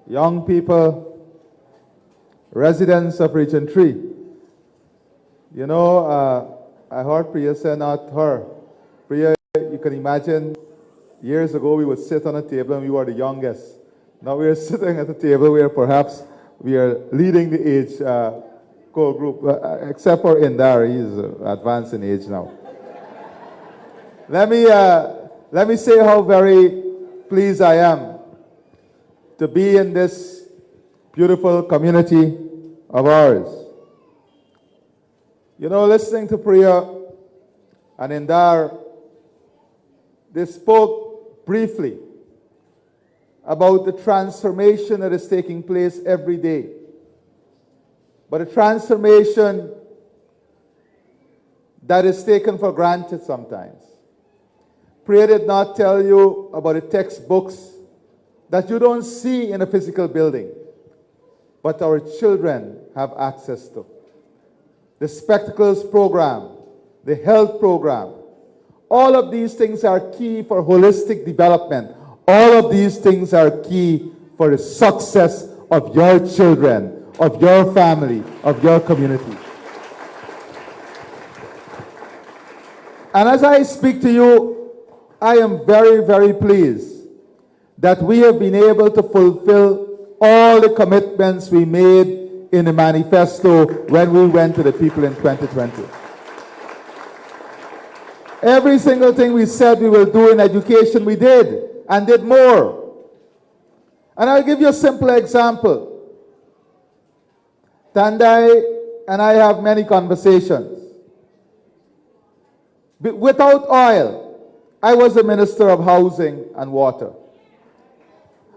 young people, residents of Region 3. You know, I heard Priya say, not her. Priya, you can imagine, years ago we would sit on a table and we were the youngest. Now we are sitting at a table where perhaps we are leading the age core group, except for Indar, he's advanced in age now. Let me say how very pleased I am to be in this beautiful community of ours. You know, listening to Priya and Indar, they spoke briefly about the transformation that is taking place every day. But a transformation that is taken for granted sometimes. Priya did not tell you about the textbooks that you don't see in a physical building, but our children have access to. The spectacles program, the health program, all of these things are key for holistic development. All of these things are key for the success of your children, of your family, of your community. And as I speak to you, I am very, very pleased that we have been able to fulfill all the commitments we made in the manifesto when we went to the people in 2020. Every single thing we said we will do in education, we did, and did more. And I'll give you a simple example. Tandai and I have many conversations. Without oil, I was the Minister of Housing and Water.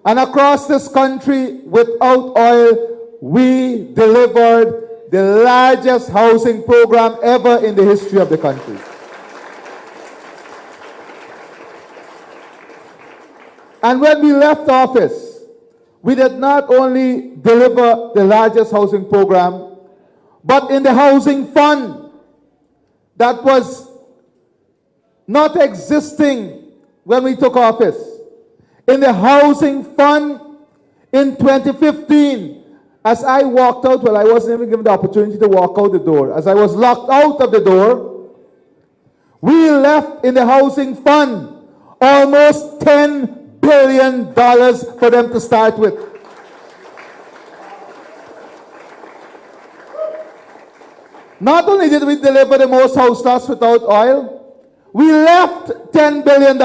And across this country, without oil, we delivered the largest housing program ever in the history of the country. And when we left office, we did not only deliver the largest housing program, but in the housing fund that was not existing when we took office. In the housing fund in 2015, as I walked out, well, I wasn't even given the opportunity to walk out the door. As I was locked out of the door, we left in the housing fund almost $10 billion for them to start with. Not only did we deliver the most house lots without oil, we left $10 billion.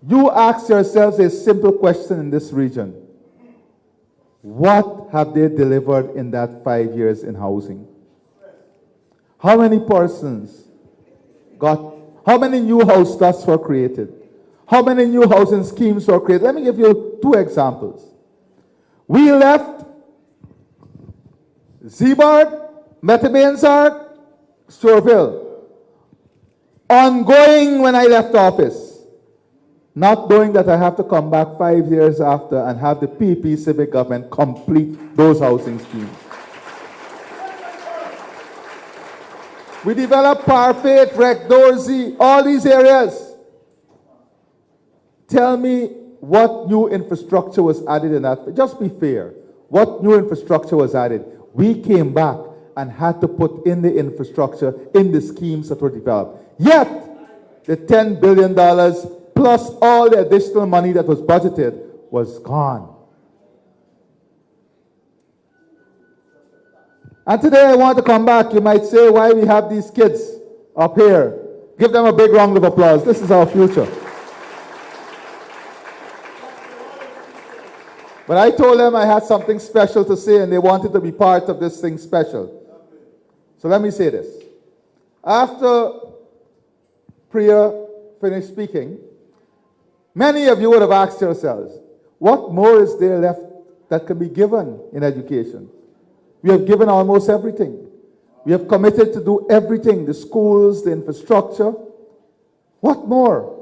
You ask yourselves a simple question in this region. What have they delivered in that 5 years in housing? How many persons got, how many new house lots were created? How many new housing schemes were created? Let me give you two examples. We left Zeeburg, Metabansark, Storeville, ongoing when I left office. Not knowing that I have to come back 5 years after and have the PP civic government complete those housing schemes. We developed Parfait, Rec Dorsey, all these areas. Tell me what new infrastructure was added in that. Just be fair. What new infrastructure was added? We came back and had to put in the infrastructure in the schemes that were developed. Yet, the $10 billion plus all the additional money that was budgeted was gone. And today I want to come back. You might say, why we have these kids up here? Give them a big round of applause. This is our future. But I told them I had something special to say and they wanted to be part of this thing special. So let me say this. After Priya finished speaking, many of you would have asked yourselves, what more is there left that can be given in education? We have given almost everything. We have committed to do everything, the schools, the infrastructure. What more?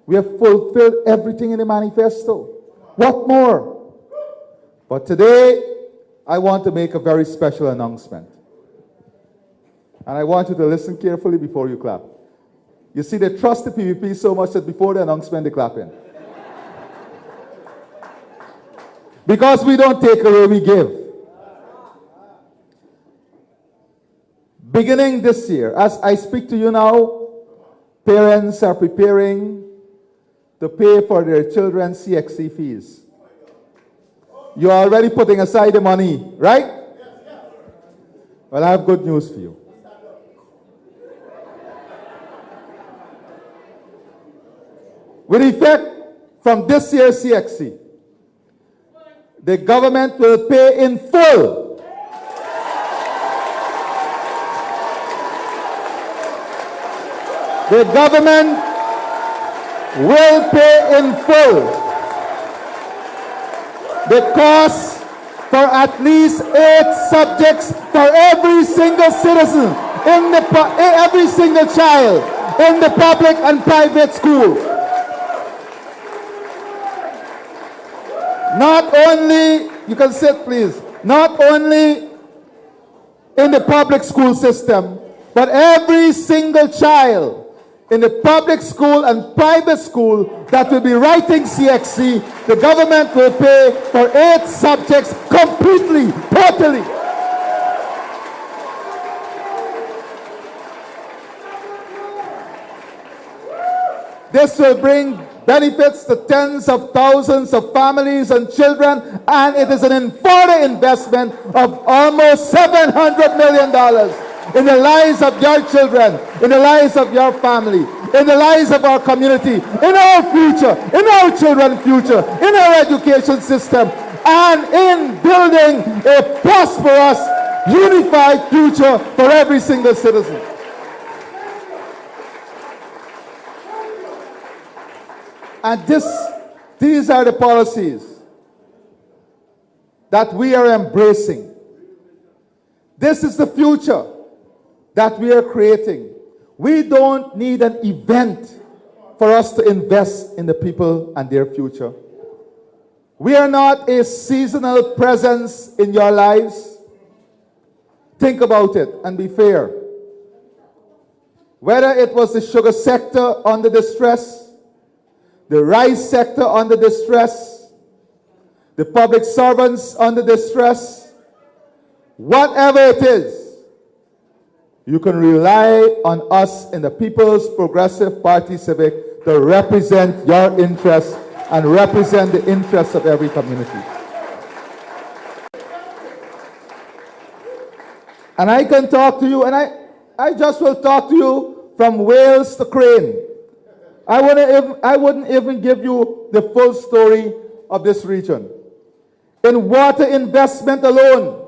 We have fulfilled everything in the manifesto. What more? But today, I want to make a very special announcement. And I want you to listen carefully before you clap. You see, they trust the PVP so much that before the announcement, they clap in. Because we don't take away, we give. Beginning this year, as I speak to you now, parents are preparing to pay for their children's CXC fees. You're already putting aside the money, right? Well, I have good news for you. With effect from this year's CXC, the government will pay in full the government will pay in full the cost for at least 8 subjects for every single citizen, every single child in the public and private school. Not only, you can sit please, not only in the public school system, but every single child in the public school and private school that will be writing CXC, the government will pay for 8 subjects completely, totally. This will bring benefits to tens of thousands of families and children, and it is an further investment of almost $700 million in the lives of your children, in the lives of your family, in the lives of our community, in our future, in our children's future, in our education system, and in building a prosperous, unified future for every single citizen. And these are the policies that we are embracing. This is the future that we are creating. We don't need an event for us to invest in the people and their future. We are not a seasonal presence in your lives. Think about it and be fair. Whether it was the sugar sector under distress, the rice sector under distress, the public servants under distress, whatever it is, you can rely on us in the People's Progressive Party Civic to represent your interests and represent the interests of every community. And I can talk to you, and I just will talk to you from Wales to Crane. I wouldn't even give you the full story of this region. In water investment alone,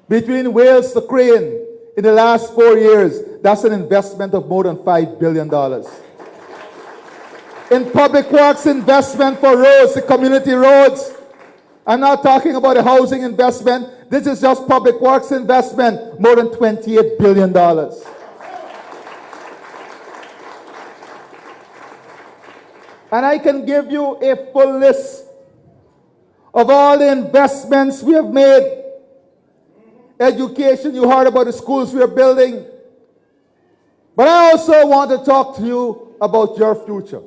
between Wales to Crane in the last 4 years, that's an investment of more than $5 billion. In public works investment for roads, the community roads, I'm not talking about a housing investment, this is just public works investment, more than $28 billion. And I can give you a full list of all the investments we have made. Education, you heard about the schools we are building. But I also want to talk to you about your future.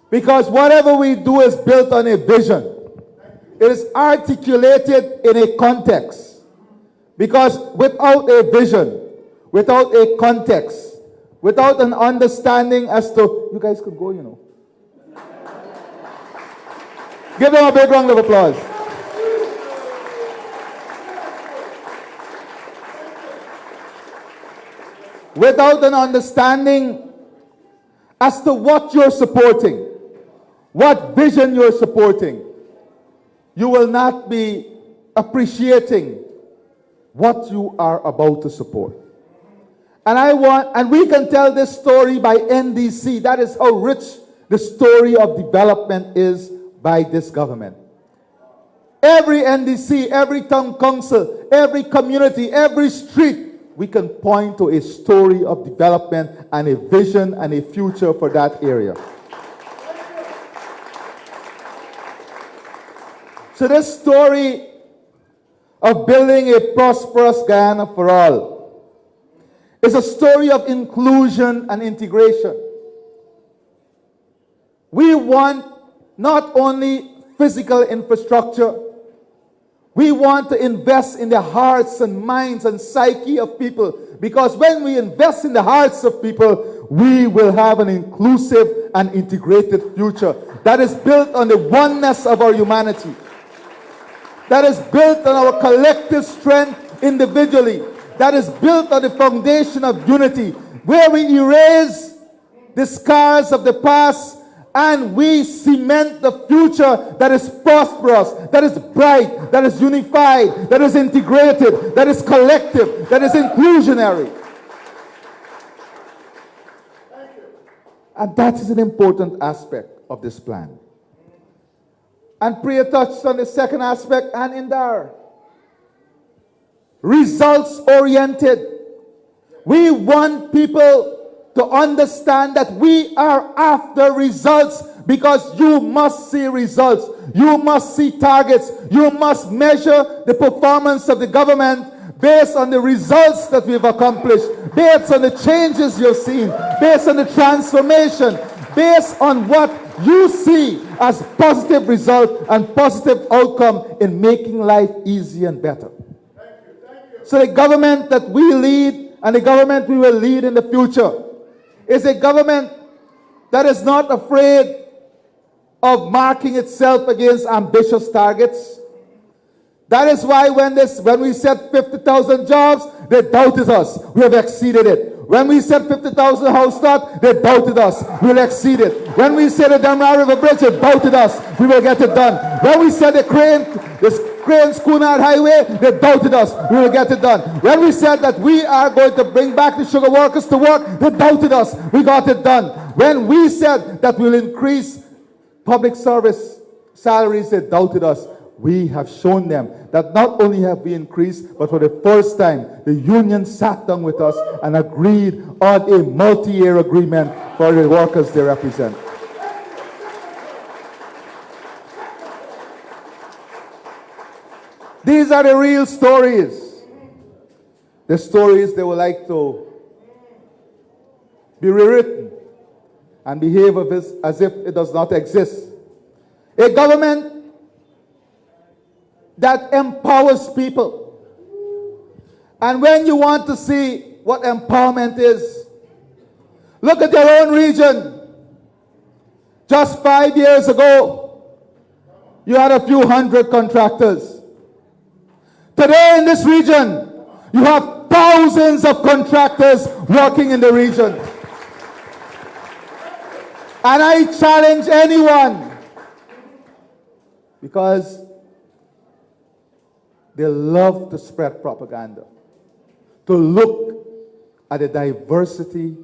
Because whatever we do is built on a vision. It is articulated in a context. Because without a vision, without a context, without an understanding as to, you guys could go, you know. Give them a big round of applause. Without an understanding as to what you're supporting, what vision you're supporting, you will not be appreciating what you are about to support. And we can tell this story by NDC. That is how rich the story of development is by this government. Every NDC, every town council, every community, every street, we can point to a story of development and a vision and a future for that area. So this story of building a prosperous Guyana for all is a story of inclusion and integration. We want not only physical infrastructure. We want to invest in the hearts and minds and psyche of people, because when we invest in the hearts of people, we will have an inclusive and integrated future that is built on the oneness of our humanity, that is built on our collective strength individually, that is built on the foundation of unity, where we erase the scars of the past and we cement the future that is prosperous, that is bright, that is unified, that is integrated, that is collective, that is inclusionary. And that is an important aspect of this plan. And Priya touched on the second aspect, and in there, results oriented. We want people to understand that we are after results, because you must see results. You must see targets. You must measure the performance of the government based on the results that we've accomplished, based on the changes you've seen, based on the transformation, based on what you see as positive result and positive outcome in making life easy and better. Thank you. So the government that we lead and the government we will lead in the future is a government that is not afraid of marking itself against ambitious targets. That is why when we said 50,000 jobs, they doubted us. We have exceeded it. When we said 50,000 house start, they doubted us. We will exceed it. When we said the Demerara River Bridge, they doubted us. We will get it done. When we said the Crane Schoonard Highway, they doubted us. We will get it done. When we said that we are going to bring back the sugar workers to work, they doubted us. We got it done. When we said that we'll increase public service salaries, they doubted us. We have shown them that not only have we increased, but for the first time, the union sat down with us and agreed on a multi-year agreement for the workers they represent. These are the real stories. The stories they would like to be rewritten and behave as if it does not exist. A government that empowers people. And when you want to see what empowerment is, look at your own region. Just 5 years ago, you had a few hundred contractors. Today in this region, you have thousands of contractors working in the region. And I challenge anyone, because they love to spread propaganda, to look at the diversity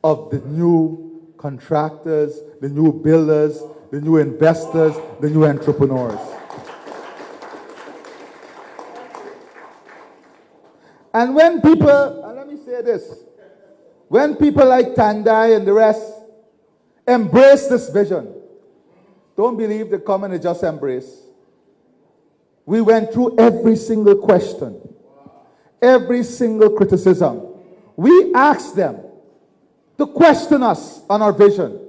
of the new contractors, the new builders, the new investors, the new entrepreneurs. And when people, and let me say this, when people like Tandai and the rest embrace this vision, don't believe they come and just embrace. We went through every single question, every single criticism. We asked them to question us on our vision,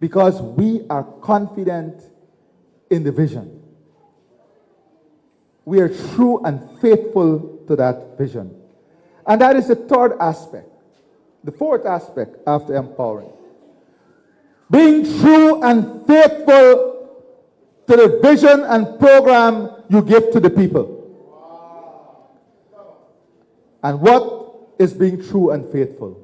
because we are confident in the vision. We are true and faithful to that vision. And that is the third aspect. The fourth aspect after empowering. Being true and faithful to the vision and program you give to the people. And what is being true and faithful?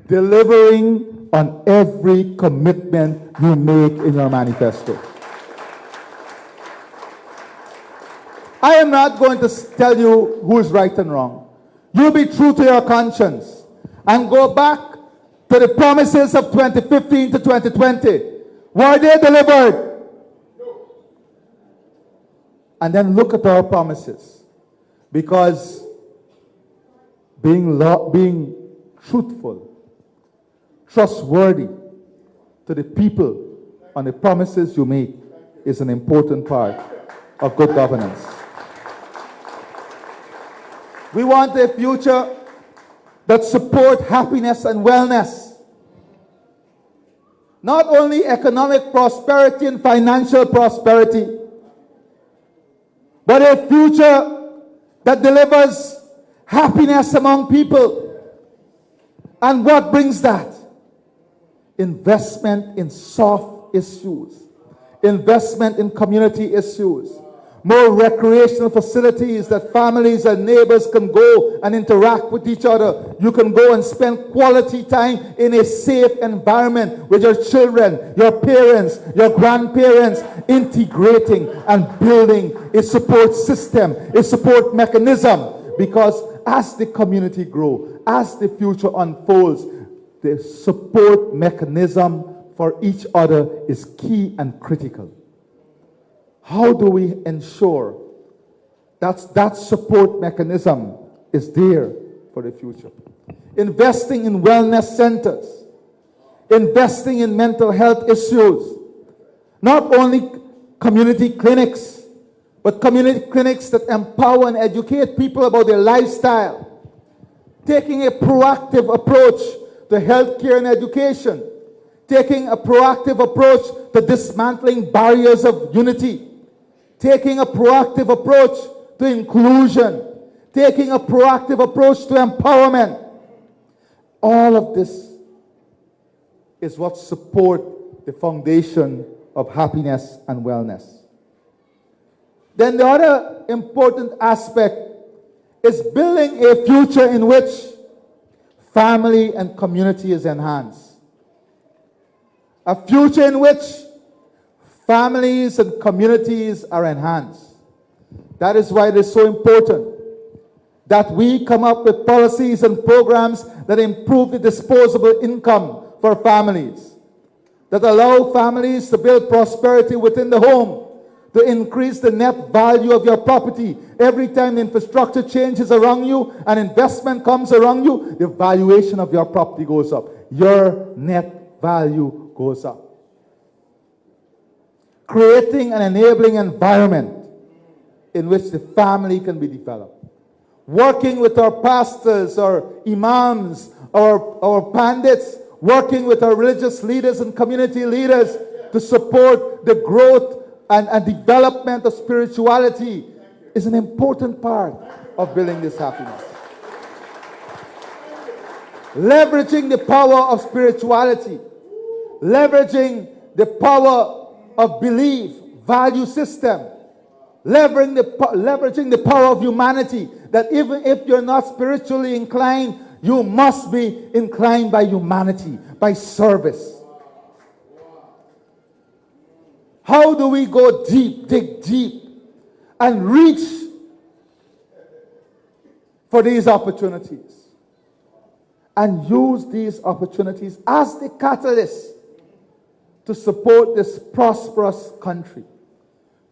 Delivering on every commitment you make in your manifesto. I am not going to tell you who is right and wrong. You be true to your conscience and go back to the promises of 2015 to 2020. Were they delivered? No. And then look at our promises. Because being truthful, trustworthy to the people on the promises you make is an important part of good governance. We want a future that supports happiness and wellness. Not only economic prosperity and financial prosperity, but a future that delivers happiness among people. And what brings that? Investment in soft issues, investment in community issues, more recreational facilities that families and neighbors can go and interact with each other. You can go and spend quality time in a safe environment with your children, your parents, your grandparents, integrating and building a support system, a support mechanism. Because as the community grows, as the future unfolds, the support mechanism for each other is key and critical. How do we ensure that that support mechanism is there for the future? Investing in wellness centers, investing in mental health issues, not only community clinics, but community clinics that empower and educate people about their lifestyle, taking a proactive approach to healthcare and education, taking a proactive approach to dismantling barriers of unity, taking a proactive approach to inclusion, taking a proactive approach to empowerment. All of this is what support the foundation of happiness and wellness. Then the other important aspect is building a future in which family and community is enhanced. A future in which families and communities are enhanced. That is why it is so important that we come up with policies and programs that improve the disposable income for families, that allow families to build prosperity within the home, to increase the net value of your property. Every time the infrastructure changes around you and investment comes around you, the valuation of your property goes up. Your net value goes up. Creating an enabling environment in which the family can be developed. Working with our pastors, our imams, our pandits, working with our religious leaders and community leaders to support the growth and development of spirituality is an important part of building this happiness. Leveraging the power of spirituality, leveraging the power of belief, value system, leveraging the power of humanity, that even if you're not spiritually inclined, you must be inclined by humanity, by service. How do we go deep, dig deep, and reach for these opportunities? And use these opportunities as the catalyst to support this prosperous country.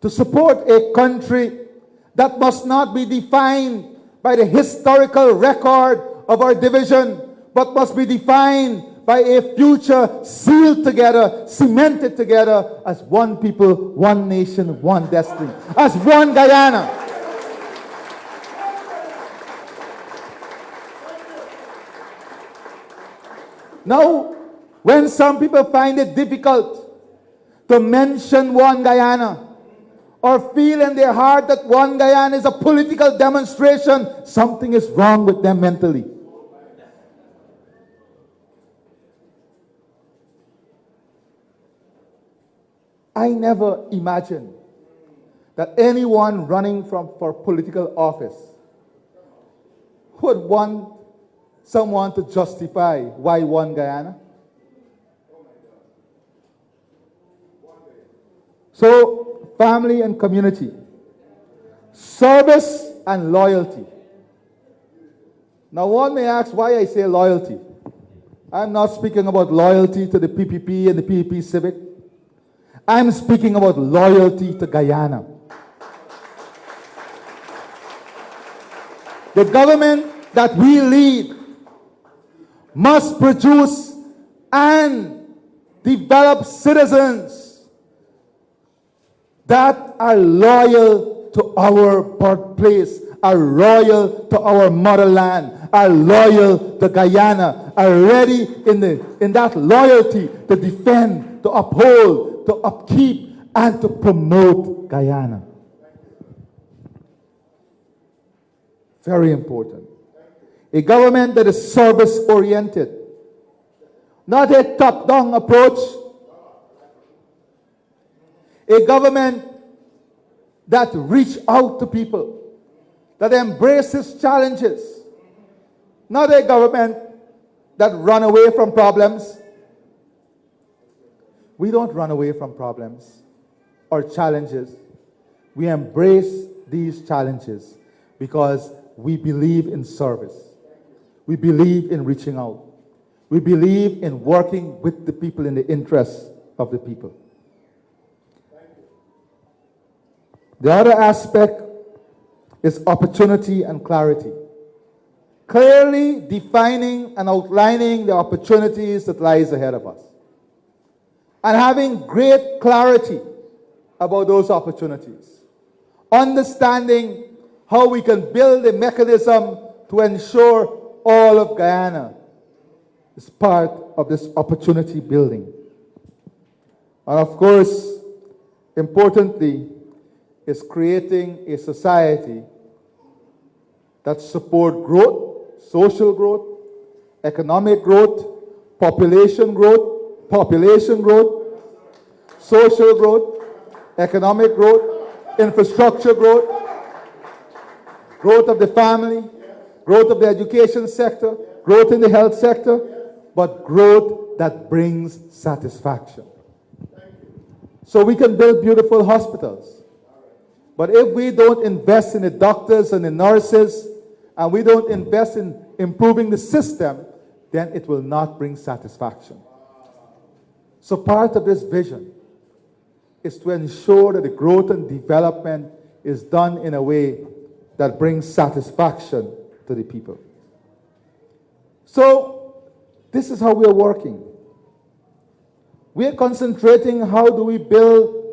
To support a country that must not be defined by the historical record of our division, but must be defined by a future sealed together, cemented together as one people, one nation, one destiny, as one Guyana. Now, when some people find it difficult to mention one Guyana, or feel in their heart that one Guyana is a political demonstration, something is wrong with them mentally. I never imagined that anyone running for political office would want someone to justify why one Guyana. So, family and community, service and loyalty. Now one may ask why I say loyalty. I'm not speaking about loyalty to the PPP and the PPP Civic. I'm speaking about loyalty to Guyana. The government that we lead must produce and develop citizens that are loyal to our birthplace are loyal to our motherland, are loyal to Guyana, are ready in that loyalty to defend, to uphold, to upkeep, and to promote Guyana. Very important. A government that is service-oriented, not a top-down approach. A government that reach out to people, that embraces challenges, not a government that run away from problems. We don't run away from problems or challenges. We embrace these challenges because we believe in service. We believe in reaching out. We believe in working with the people in the interests of the people. The other aspect is opportunity and clarity. Clearly defining and outlining the opportunities that lies ahead of us. And having great clarity about those opportunities. Understanding how we can build a mechanism to ensure all of Guyana is part of this opportunity building. And of course, importantly, is creating a society that supports growth, social growth, economic growth, population growth, social growth, economic growth, infrastructure growth, growth of the family, growth of the education sector, growth in the health sector, but growth that brings satisfaction. So we can build beautiful hospitals. But if we don't invest in the doctors and the nurses, and we don't invest in improving the system, then it will not bring satisfaction. So part of this vision is to ensure that the growth and development is done in a way that brings satisfaction to the people. So this is how we are working. We are concentrating how do we build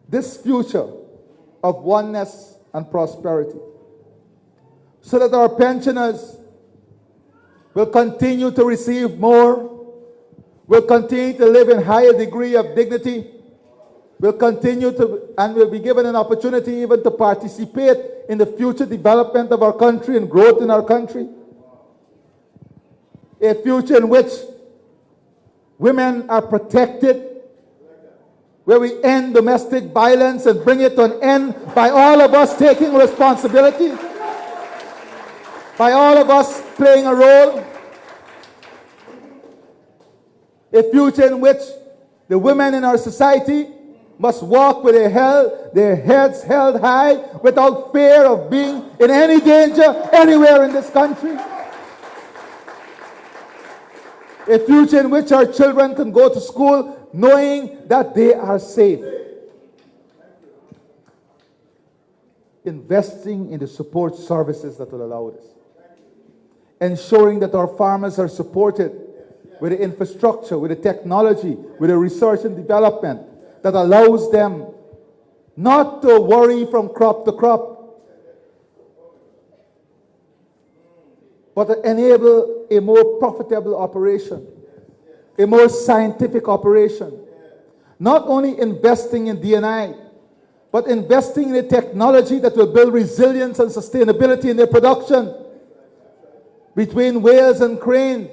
this future of oneness and prosperity, so that our pensioners will continue to receive more, will continue to live in higher degree of dignity, will continue to, and will be given an opportunity even to participate in the future development of our country and growth in our country. A future in which women are protected, where we end domestic violence and bring it to an end by all of us taking responsibility, by all of us playing a role. A future in which the women in our society must walk with their heads held high without fear of being in any danger anywhere in this country. A future in which our children can go to school knowing that they are safe. Investing in the support services that will allow this. Ensuring that our farmers are supported with the infrastructure, with the technology, with the research and development that allows them not to worry from crop to crop, but to enable a more profitable operation, a more scientific operation. Not only investing in D&I, but investing in a technology that will build resilience and sustainability in their production. Between Wales and Crane,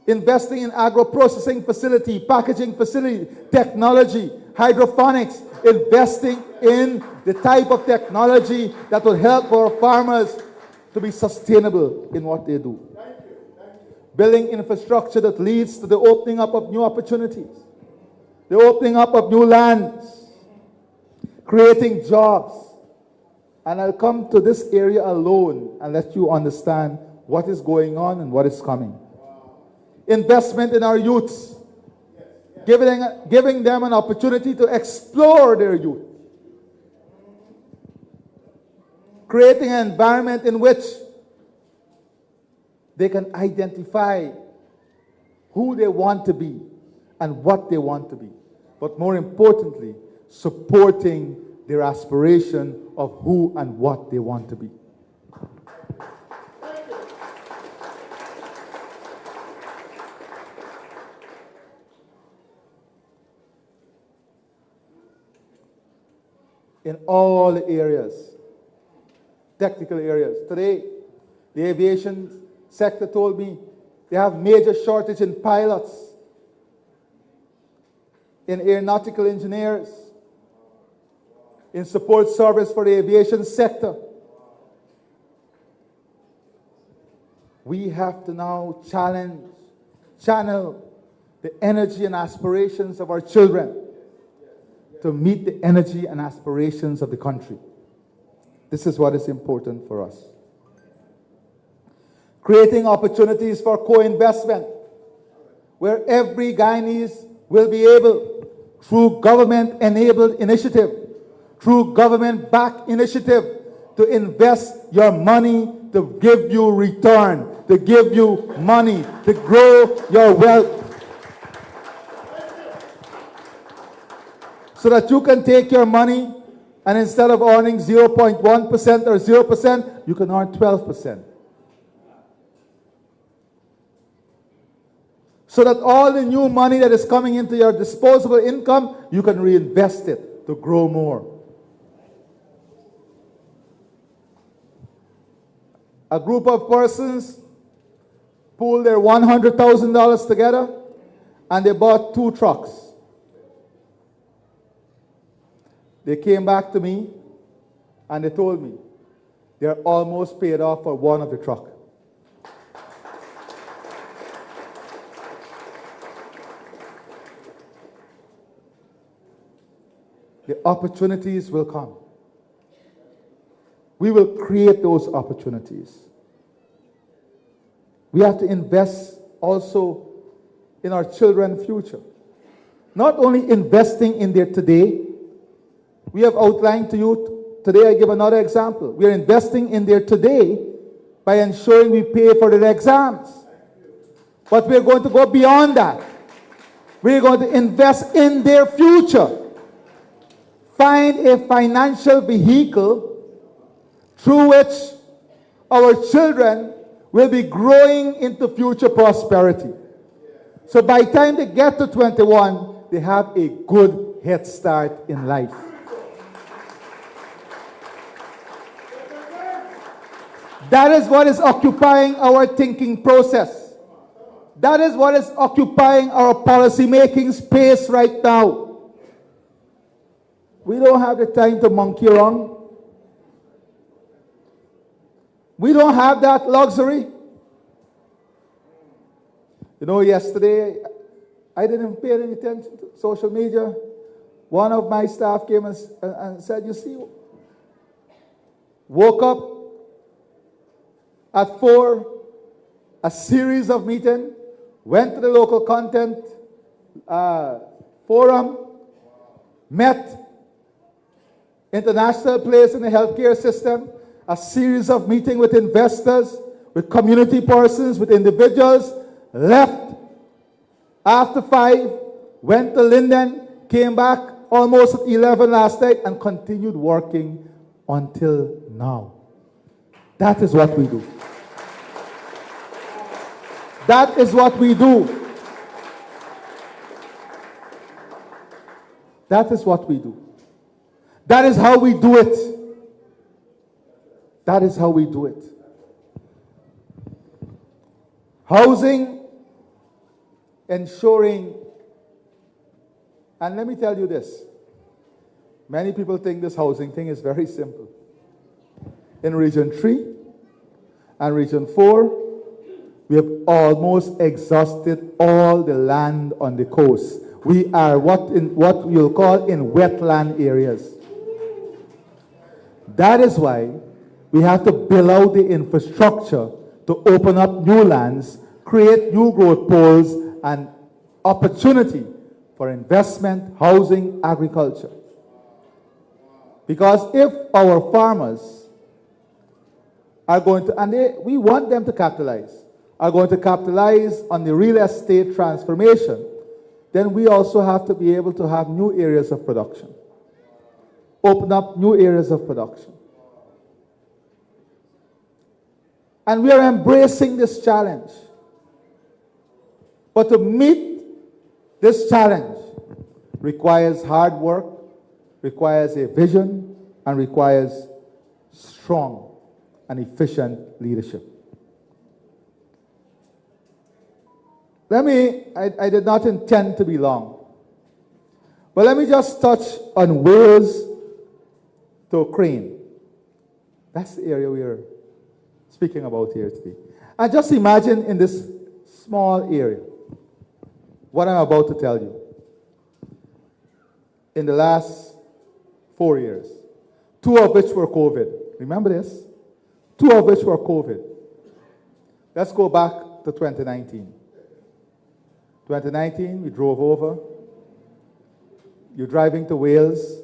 investing in agro-processing facility, packaging facility, technology, hydroponics, investing in the type of technology that will help our farmers to be sustainable in what they do. Building infrastructure that leads to the opening up of new opportunities, the opening up of new lands, creating jobs. And I'll come to this area alone and let you understand what is going on and what is coming. Investment in our youths, giving them an opportunity to explore their youth. Creating an environment in which they can identify who they want to be and what they want to be. But more importantly, supporting their aspiration of who and what they want to be. in all areas, technical areas. Today, the aviation sector told me they have major shortage in pilots, in aeronautical engineers, in support service for the aviation sector. We have to now channel the energy and aspirations of our children to meet the energy and aspirations of the country. This is what is important for us. Creating opportunities for co-investment, where every Guyanese will be able, through government-enabled initiative, through government-backed initiative, to invest your money to give you return, to give you money, to grow your wealth. So that you can take your money and instead of earning 0.1% or 0%, you can earn 12%. So that all the new money that is coming into your disposable income, you can reinvest it to grow more. A group of persons pooled their $100,000 together and they bought 2 trucks. They came back to me and they told me they're almost paid off for one of the trucks. The opportunities will come. We will create those opportunities. We have to invest also in our children's future. Not only investing in their today, we have outlined to you, today I give another example. We are investing in their today by ensuring we pay for their exams. But we are going to go beyond that. We are going to invest in their future. Find a financial vehicle through which our children will be growing into future prosperity. So by the time they get to 21, they have a good head start in life. That is what is occupying our thinking process. That is what is occupying our policy-making space right now. We don't have the time to monkey around. We don't have that luxury. You know, yesterday, I didn't pay any attention to social media. One of my staff came and said, you see, woke up at 4, a series of meetings, went to the local content forum, met international players in the healthcare system, a series of meetings with investors, with community persons, with individuals, left after 5, went to Linden, came back almost at 11 last night, and continued working until now. That is what we do. That is what we do. That is what we do. That is how we do it. That is how we do it. Housing, ensuring, and let me tell you this. Many people think this housing thing is very simple. In Region 3 and Region 4, we have almost exhausted all the land on the coast. We are what you'll call in wetland areas. That is why we have to build out the infrastructure to open up new lands, create new growth poles, and opportunity for investment, housing, agriculture. Because if our farmers are going to, and we want them to capitalize, are going to capitalize on the real estate transformation, then we also have to be able to have new areas of production. Open up new areas of production. And we are embracing this challenge. But to meet this challenge requires hard work, requires a vision, and requires strong and efficient leadership. I did not intend to be long, but let me just touch on Wales to Crane. That's the area we are speaking about here today. And just imagine in this small area what I'm about to tell you. In the last 4 years, 2 of which were COVID. Remember this? 2 of which were COVID. Let's go back to 2019. 2019, we drove over. You're driving to Wales.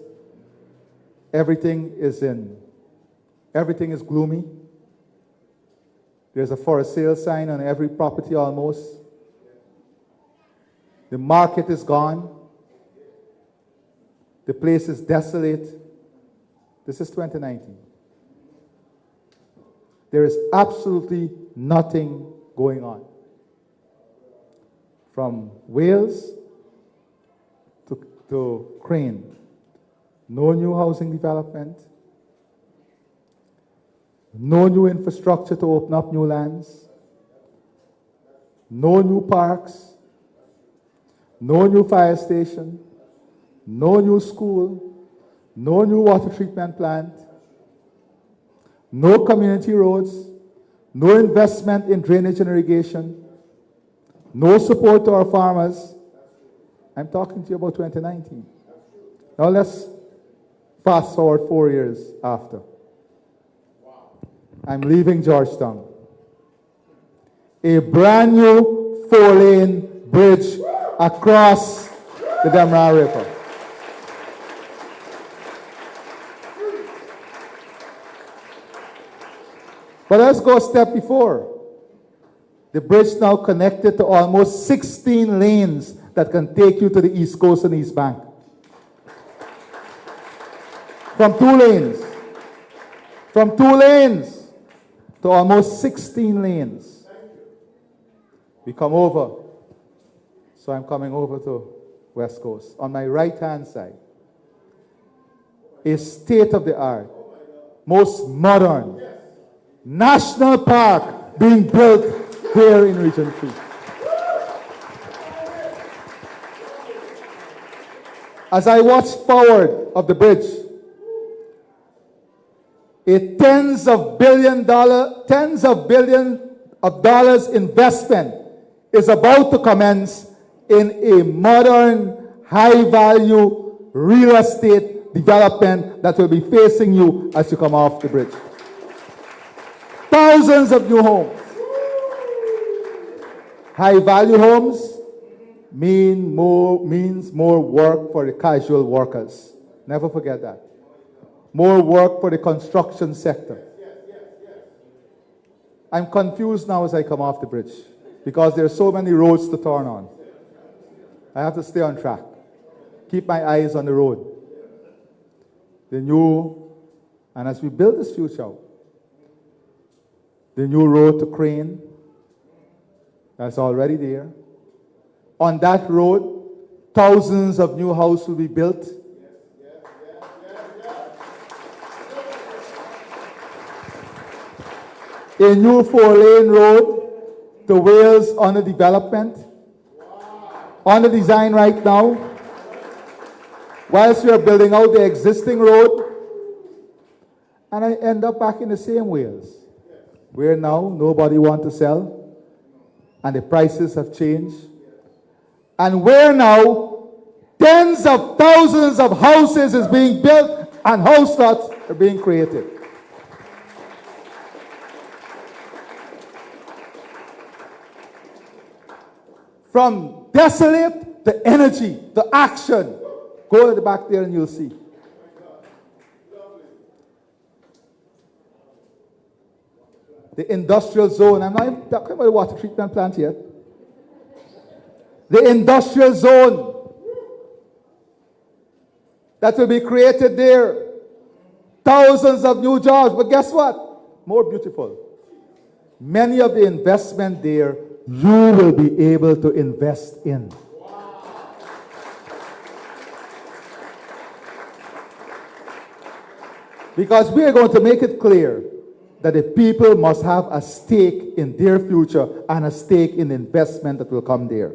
Everything is gloomy. There's a for sale sign on every property almost. The market is gone. The place is desolate. This is 2019. There is absolutely nothing going on. From Wales to Crane, no new housing development, no new infrastructure to open up new lands, no new parks, no new fire station, no new school, no new water treatment plant, no community roads, no investment in drainage and irrigation, no support to our farmers. I'm talking to you about 2019. Now let's fast forward 4 years after. I'm leaving Georgetown. A brand new 4-lane bridge across the Demerara River. But let's go a step before. The bridge now connected to almost 16 lanes that can take you to the East Coast and East Bank. From 2 lanes. From 2 lanes to almost 16 lanes. We come over. So I'm coming over to West Coast. On my right-hand side, a state-of-the-art, most modern national park being built here in Region 3. As I watch forward of the bridge, a tens of billion of dollars investment is about to commence in a modern, high-value real estate development that will be facing you as you come off the bridge. Thousands of new homes. High-value homes means more work for the casual workers. Never forget that. More work for the construction sector. I'm confused now as I come off the bridge because there are so many roads to turn on. I have to stay on track. Keep my eyes on the road. And as we build this future, the new road to Crane, that's already there. On that road, thousands of new houses will be built. A new 4-lane road to Wales under development, under design right now. Whilst we are building out the existing road, and I end up back in the same Wales, where now nobody wants to sell, and the prices have changed, and where now tens of thousands of houses is being built and house lots are being created. From desolate to energy to action. Go to the back there and you'll see. The industrial zone. I'm not even talking about the water treatment plant yet. The industrial zone that will be created there. Thousands of new jobs. But guess what? More beautiful. Many of the investment there you will be able to invest in. Because we are going to make it clear that the people must have a stake in their future and a stake in the investment that will come there.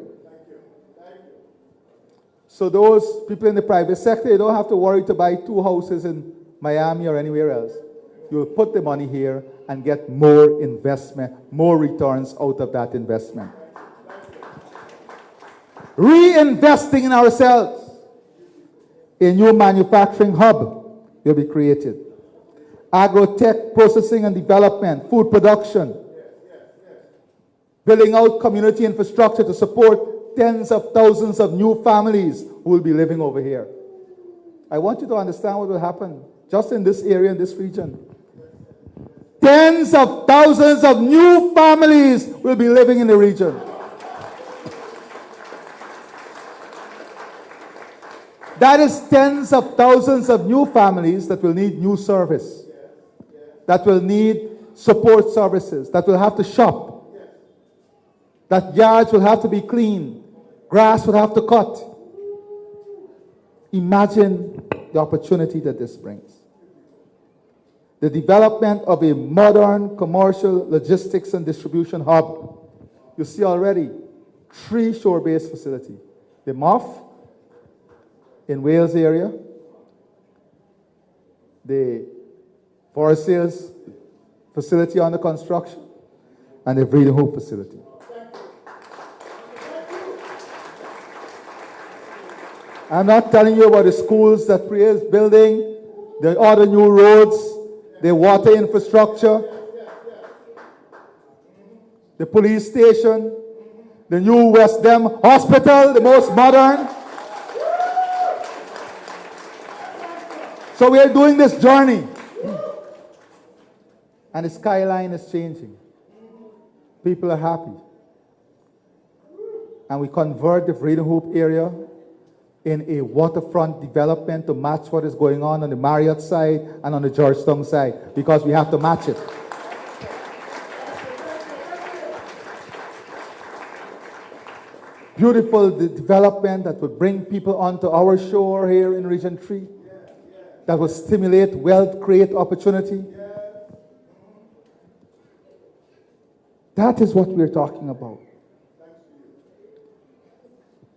So those people in the private sector, you don't have to worry to buy 2 houses in Miami or anywhere else. You'll put the money here and get more investment, more returns out of that investment. Reinvesting in ourselves. A new manufacturing hub will be created. Agro-tech processing and development, food production. Building out community infrastructure to support tens of thousands of new families who will be living over here. I want you to understand what will happen just in this area, in this region. Tens of thousands of new families will be living in the region. That is tens of thousands of new families that will need new service, that will need support services, that will have to shop, that yards will have to be cleaned, grass will have to cut. Imagine the opportunity that this brings. The development of a modern commercial logistics and distribution hub. You see already 3 shore-based facilities. The MOF in Wales area, the Forest Sales facility under construction, and the Breeden Hoop facility. I'm not telling you about the schools that Priya is building, the other new roads, the water infrastructure, the police station, the new West Dem hospital, the most modern. So we are doing this journey. And the skyline is changing. People are happy. And we convert the Breeden Hoop area in a waterfront development to match what is going on the Marriott side and on the Georgetown side, because we have to match it. Beautiful development that would bring people onto our shore here in Region 3, that will stimulate wealth, create opportunity. That is what we're talking about.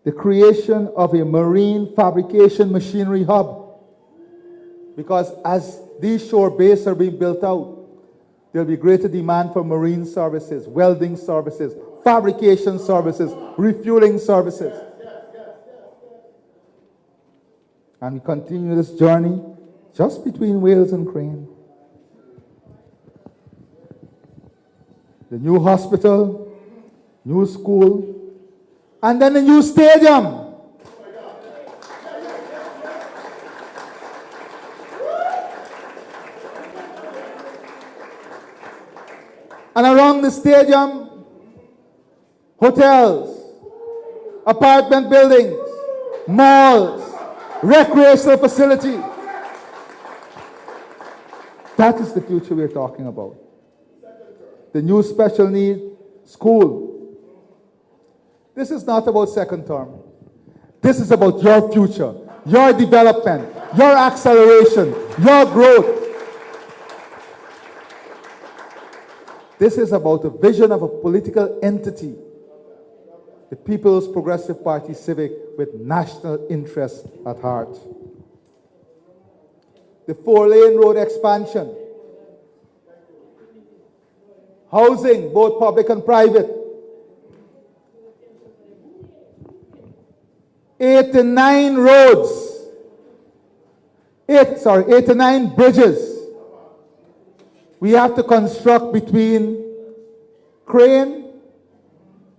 The creation of a marine fabrication machinery hub. Because as these shore bases are being built out, there'll be greater demand for marine services, welding services, fabrication services, refueling services. And we continue this journey just between Wales and Crane. The new hospital, new school, and then a new stadium. And around the stadium, hotels, apartment buildings, malls, recreational facility. That is the future we're talking about. The new special need school. This is not about second term. This is about your future, your development, your acceleration, your growth. This is about a vision of a political entity, the People's Progressive Party Civic, with national interests at heart. The 4-lane road expansion, housing, both public and private, 89 roads, 89 bridges we have to construct between Crane,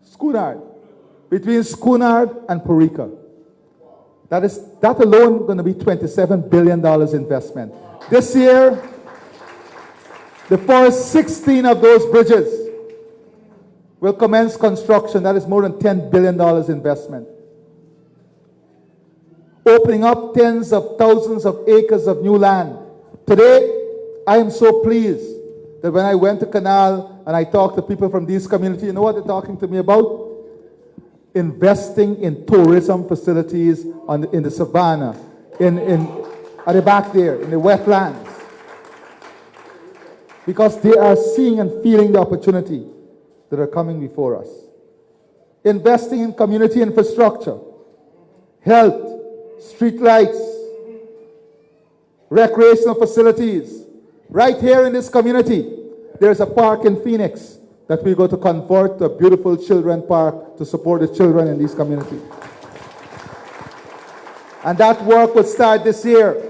Schoonard, between Schoonard and Parika. That alone going to be $27 billion investment. This year, the first 16 of those bridges will commence construction. That is more than $10 billion investment. Opening up tens of thousands of acres of new land. Today, I am so pleased that when I went to Canal and I talked to people from these communities, you know what they're talking to me about? Investing in tourism facilities in the savannah, at the back there, in the wetlands. because they are seeing and feeling the opportunity that are coming before us. Investing in community infrastructure, health, street lights, recreational facilities. Right here in this community, there's a park in Phoenix that we're going to convert to a beautiful children's park to support the children in these communities. And that work will start this year.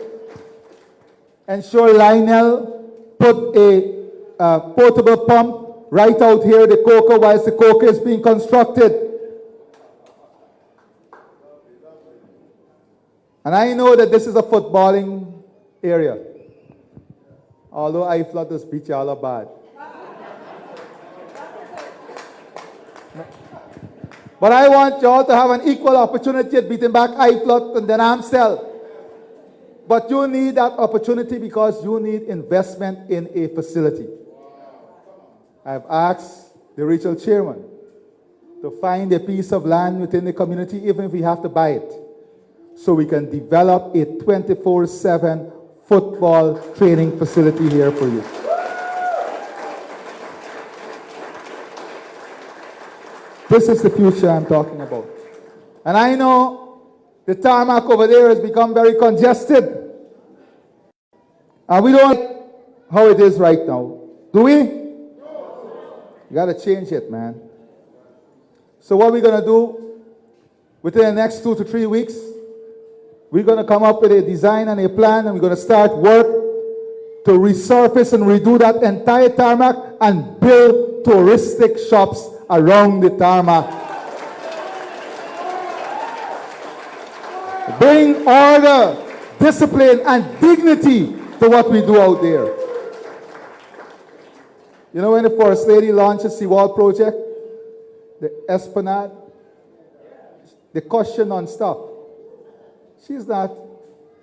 Ensure Lionel put a portable pump right out here, the coca, whilst the coca is being constructed. And I know that this is a footballing area. Although I thought this beach all are bad. But I want y'all to have an equal opportunity at beating back Iflot and then Amstel. But you need that opportunity because you need investment in a facility. I've asked the regional chairman to find a piece of land within the community, even if we have to buy it, so we can develop a 24/7 football training facility here for you. This is the future I'm talking about. And I know the tarmac over there has become very congested. And we don't like how it is right now. Do we? You got to change it, man. So what we're going to do within the next 2 to 3 weeks, we're going to come up with a design and a plan, and we're going to start work to resurface and redo that entire tarmac and build touristic shops around the tarmac. Bring order, discipline, and dignity to what we do out there. You know when the First Lady launched the Seawall project, the Esplanade, the question non-stop. She's not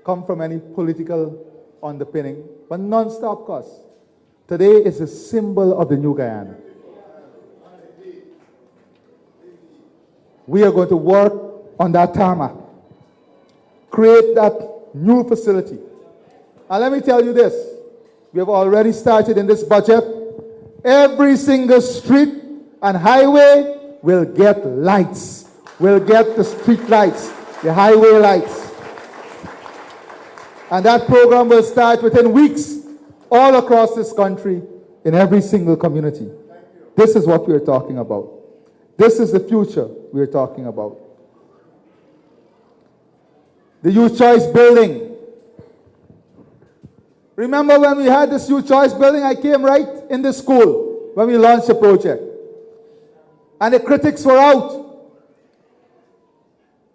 come from any political underpinning, but non-stop cost. Today is a symbol of the New Guyana. We are going to work on that tarmac, create that new facility. And let me tell you this, we have already started in this budget. Every single street and highway will get lights. We'll get the street lights, the highway lights. And that program will start within weeks all across this country in every single community. This is what we're talking about. This is the future we're talking about. The Youth Choice Building. Remember when we had this Youth Choice Building, I came right in the school when we launched the project. And the critics were out.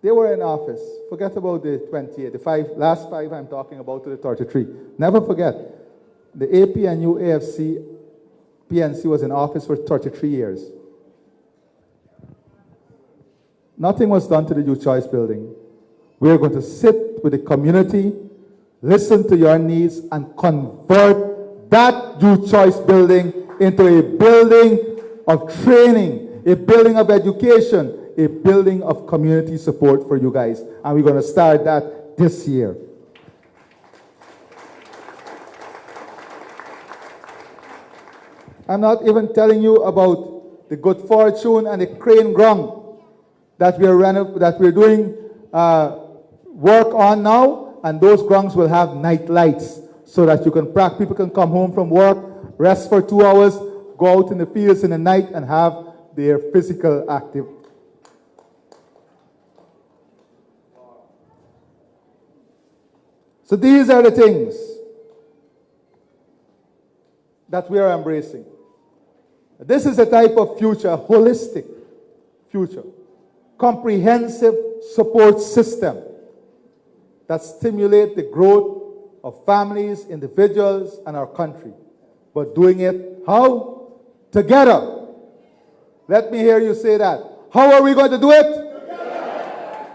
They were in office. Forget about the 28, the last five I'm talking about to the 33. Never forget, the APNU AFC PNC was in office for 33 years. Nothing was done to the Youth Choice Building. We're going to sit with the community, listen to your needs, and convert that Youth Choice Building into a building of training, a building of education, a building of community support for you guys. And we're going to start that this year. I'm not even telling you about the Good Fortune and the Crane Ground that we're doing work on now, and those grounds will have night lights so that people can come home from work, rest for 2 hours, go out in the fields in the night and have their physical active. So these are the things that we are embracing. This is a type of future, a holistic future, comprehensive support system that stimulates the growth of families, individuals, and our country. But doing it how? Together. Let me hear you say that. How are we going to do it? Together.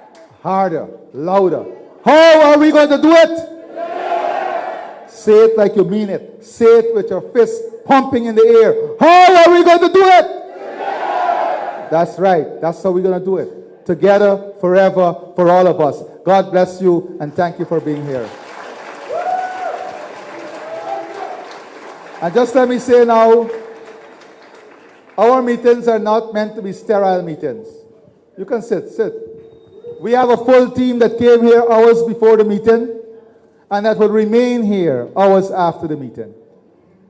Harder, louder. How are we going to do it? Together. Say it like you mean it. Say it with your fist pumping in the air. How are we going to do it? Together. That's right. That's how we're going to do it. Together, forever, for all of us. God bless you, and thank you for being here. And just let me say now, our meetings are not meant to be sterile meetings. You can sit. We have a full team that came here hours before the meeting and that will remain here hours after the meeting.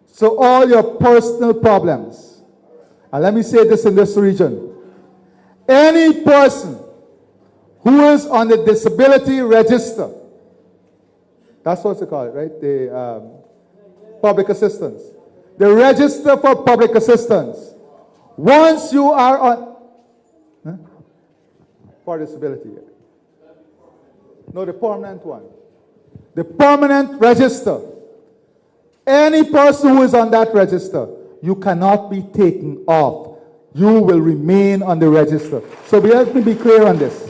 So all your personal problems, and let me say this in this region, any person who is on the disability register, that's what they call it, right? The public assistance. The register for public assistance. Once you are on, for disability. No, the permanent one. The permanent register. Any person who is on that register, you cannot be taken off. You will remain on the register. So let me be clear on this.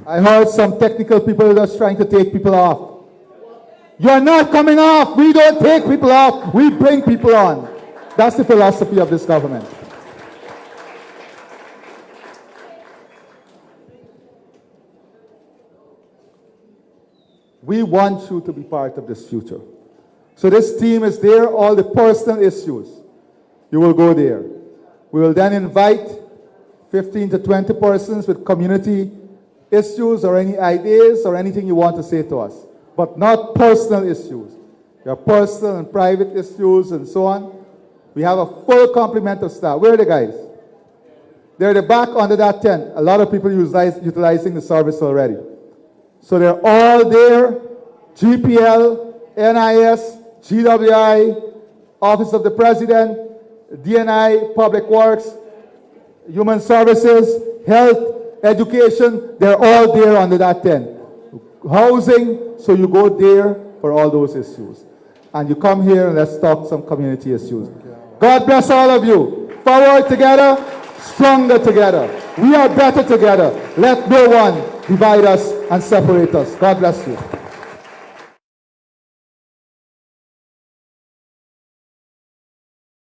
I heard some technical people that's trying to take people off. You're not coming off. We don't take people off. We bring people on. That's the philosophy of this government. We want you to be part of this future. So this team is there, all the personal issues. You will go there. We will then invite 15 to 20 persons with community issues or any ideas or anything you want to say to us, but not personal issues. Your personal and private issues and so on. We have a full complement of staff. Where are the guys? They're at the back under that tent. A lot of people utilizing the service already. So they're all there. GPL, NIS, GWI, Office of the President, DNI, Public Works, Human Services, Health, Education, they're all there under that tent. Housing, so you go there for all those issues. And you come here and let's talk some community issues. God bless all of you. Forward together, stronger together. We are better together. Let no one divide us and separate us. God bless you.